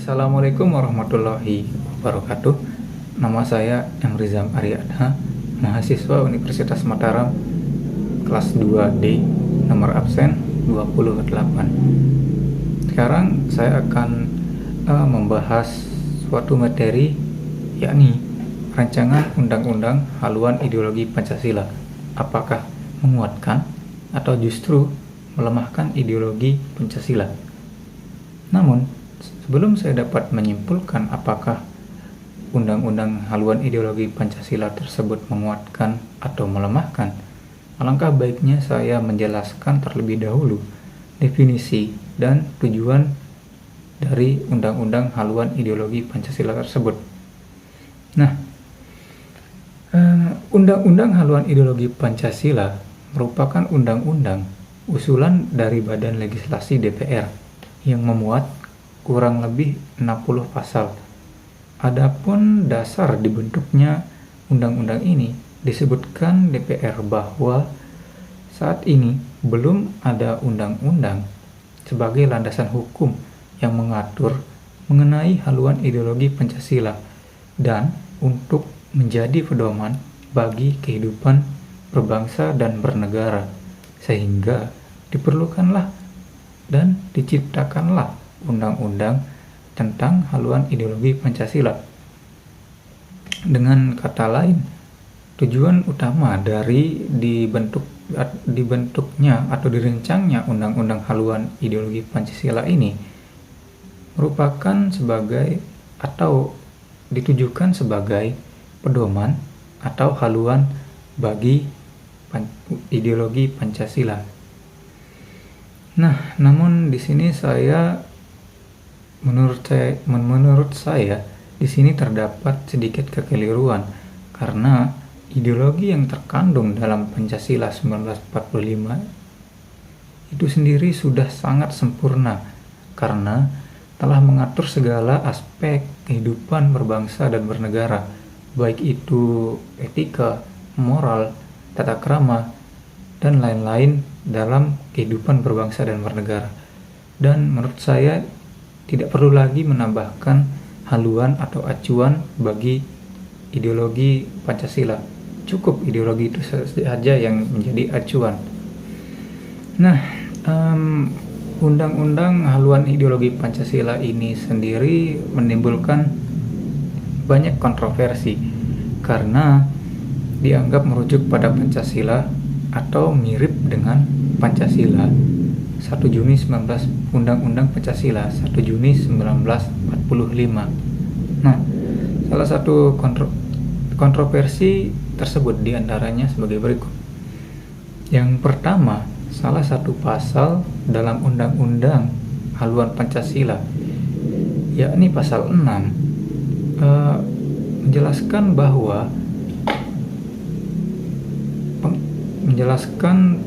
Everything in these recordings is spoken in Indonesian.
Assalamualaikum warahmatullahi wabarakatuh. Nama saya Emrizam Aryadha, mahasiswa Universitas Mataram, kelas 2D, nomor absen 28. Sekarang saya akan membahas suatu materi, yakni rancangan undang-undang haluan ideologi Pancasila. Apakah menguatkan atau justru melemahkan ideologi Pancasila? Namun, sebelum saya dapat menyimpulkan apakah undang-undang haluan ideologi Pancasila tersebut menguatkan atau melemahkan, alangkah baiknya saya menjelaskan terlebih dahulu definisi dan tujuan dari undang-undang haluan ideologi Pancasila tersebut. Nah, undang-undang haluan ideologi Pancasila merupakan undang-undang usulan dari Badan Legislasi DPR yang memuat kurang lebih 60 pasal. Adapun dasar dibentuknya undang-undang ini disebutkan DPR bahwa saat ini belum ada undang-undang sebagai landasan hukum yang mengatur mengenai haluan ideologi Pancasila dan untuk menjadi pedoman bagi kehidupan berbangsa dan bernegara, sehingga diperlukanlah dan diciptakanlah undang-undang tentang haluan ideologi Pancasila. Dengan kata lain, tujuan utama dari dibentuknya atau dirancangnya undang-undang haluan ideologi Pancasila ini merupakan sebagai atau ditujukan sebagai pedoman atau haluan bagi ideologi Pancasila. Nah, namun di sini menurut saya di sini terdapat sedikit kekeliruan, karena ideologi yang terkandung dalam Pancasila 1945 itu sendiri sudah sangat sempurna karena telah mengatur segala aspek kehidupan berbangsa dan bernegara, baik itu etika, moral, tata krama, dan lain-lain dalam kehidupan berbangsa dan bernegara. Dan menurut saya tidak perlu lagi menambahkan haluan atau acuan bagi ideologi Pancasila. Cukup ideologi itu saja yang menjadi acuan. Nah, undang-undang haluan ideologi Pancasila ini sendiri menimbulkan banyak kontroversi karena dianggap merujuk pada Pancasila atau mirip dengan Pancasila 1 Juni 19 Undang-Undang Pancasila 1 Juni 1945. Nah, salah satu kontroversi tersebut diantaranya sebagai berikut. Yang pertama, salah satu pasal dalam Undang-Undang haluan Pancasila, yakni pasal 6, menjelaskan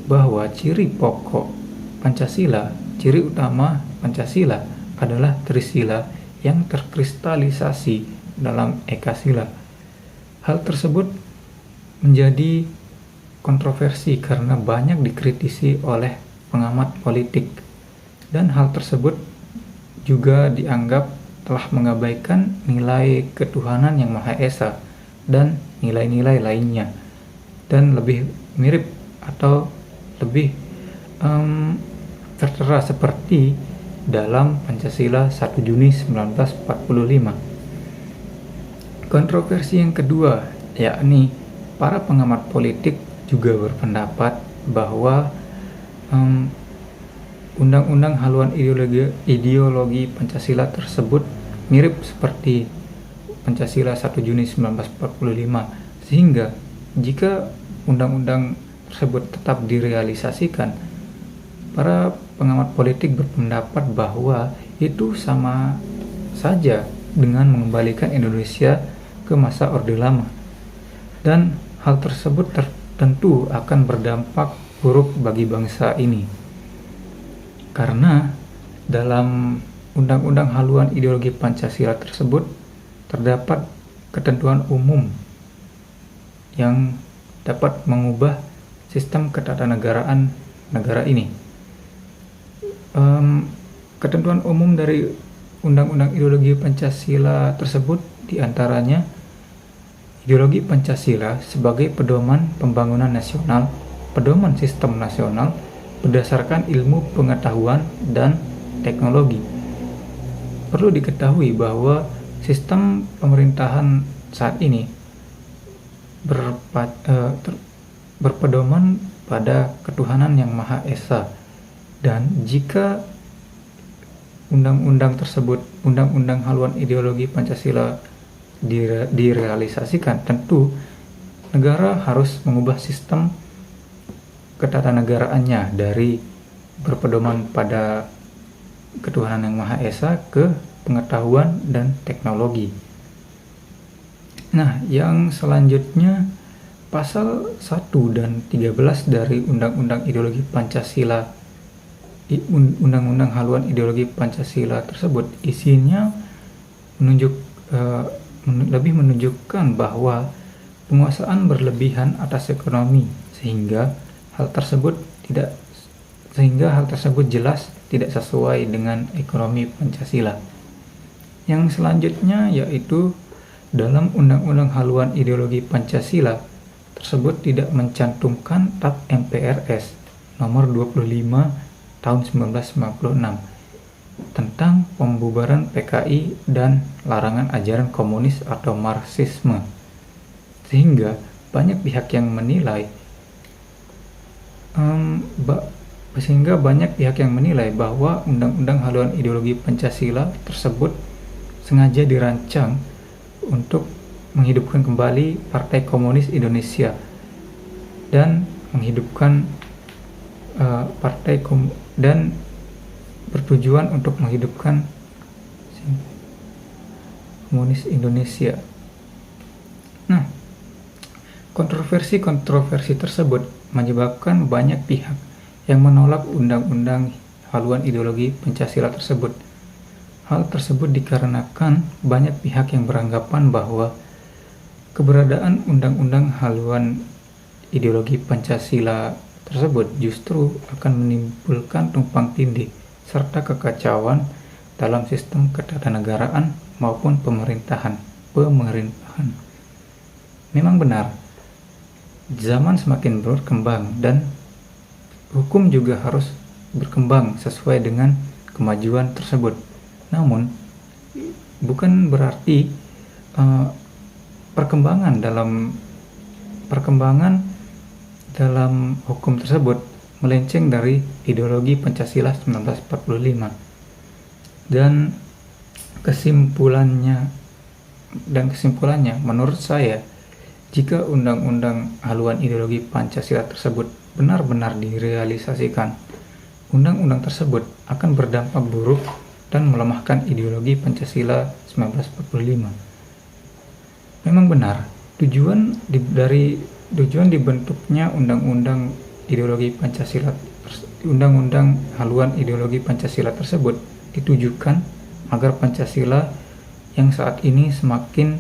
bahwa ciri pokok Pancasila, ciri utama Pancasila adalah Trisila yang terkristalisasi dalam Ekasila. Hal tersebut menjadi kontroversi karena banyak dikritisi oleh pengamat politik, dan hal tersebut juga dianggap telah mengabaikan nilai ketuhanan yang Maha Esa dan nilai-nilai lainnya, dan lebih mirip atau lebih tertera seperti dalam Pancasila 1 Juni 1945. Kontroversi yang kedua, yakni para pengamat politik juga berpendapat bahwa undang-undang haluan ideologi Pancasila tersebut mirip seperti Pancasila 1 Juni 1945, sehingga jika undang-undang tersebut tetap direalisasikan, para pengamat politik berpendapat bahwa itu sama saja dengan mengembalikan Indonesia ke masa Orde Lama, dan hal tersebut tentu akan berdampak buruk bagi bangsa ini, karena dalam undang-undang haluan ideologi Pancasila tersebut terdapat ketentuan umum yang dapat mengubah sistem ketatanegaraan negara ini. Ketentuan umum dari undang-undang ideologi Pancasila tersebut diantaranya ideologi Pancasila sebagai pedoman pembangunan nasional, pedoman sistem nasional berdasarkan ilmu pengetahuan dan teknologi. Perlu diketahui bahwa sistem pemerintahan saat ini berpedoman pada ketuhanan yang Maha Esa, dan jika undang-undang tersebut, undang-undang haluan ideologi Pancasila direalisasikan, tentu negara harus mengubah sistem ketatanegaraannya dari berpedoman pada ketuhanan yang Maha Esa ke pengetahuan dan teknologi. Nah, yang selanjutnya pasal 1 dan 13 dari Undang-Undang Ideologi Pancasila, Undang-Undang Haluan Ideologi Pancasila tersebut isinya lebih menunjukkan bahwa penguasaan berlebihan atas ekonomi, sehingga hal tersebut jelas tidak sesuai dengan ekonomi Pancasila. Yang selanjutnya yaitu dalam Undang-Undang Haluan Ideologi Pancasila tersebut tidak mencantumkan TAP MPRS nomor 25 tahun 1996 tentang pembubaran PKI dan larangan ajaran komunis atau Marxisme, sehingga banyak pihak yang menilai bahwa Undang-Undang Haluan Ideologi Pancasila tersebut sengaja dirancang untuk menghidupkan kembali Partai Komunis Indonesia dan menghidupkan dan bertujuan untuk menghidupkan Komunis Indonesia. Nah, kontroversi tersebut menyebabkan banyak pihak yang menolak Undang-Undang Haluan Ideologi Pancasila tersebut. Hal tersebut dikarenakan banyak pihak yang beranggapan bahwa keberadaan Undang-Undang Haluan Ideologi Pancasila tersebut justru akan menimbulkan tumpang tindih serta kekacauan dalam sistem ketatanegaraan maupun pemerintahan. Memang benar, zaman semakin berkembang dan hukum juga harus berkembang sesuai dengan kemajuan tersebut. Namun, bukan berarti perkembangan dalam hukum tersebut melenceng dari ideologi Pancasila 1945. Dan kesimpulannya menurut saya, jika Undang-Undang Haluan Ideologi Pancasila tersebut benar-benar direalisasikan, undang-undang tersebut akan berdampak buruk dan melemahkan ideologi Pancasila 1945. Memang benar, tujuan dibentuknya Undang-Undang Haluan Ideologi Pancasila tersebut ditujukan agar Pancasila yang saat ini semakin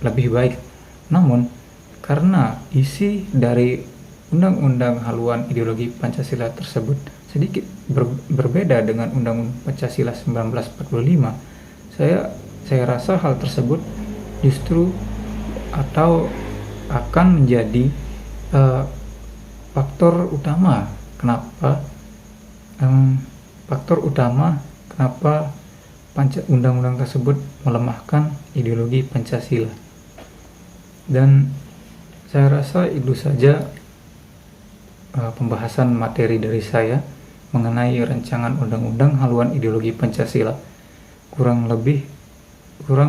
lebih baik. Namun, karena isi dari Undang-Undang Haluan Ideologi Pancasila tersebut sedikit berbeda dengan Undang-Undang Pancasila 1945, saya rasa hal tersebut justru atau akan menjadi faktor utama kenapa undang-undang tersebut melemahkan ideologi Pancasila. Dan saya rasa itu saja pembahasan materi dari saya mengenai rancangan undang-undang haluan ideologi Pancasila. Kurang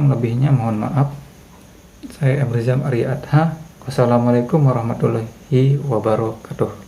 lebihnya mohon maaf. Saya Emrizam Arya Adha. Wassalamualaikum warahmatullahi wabarakatuh.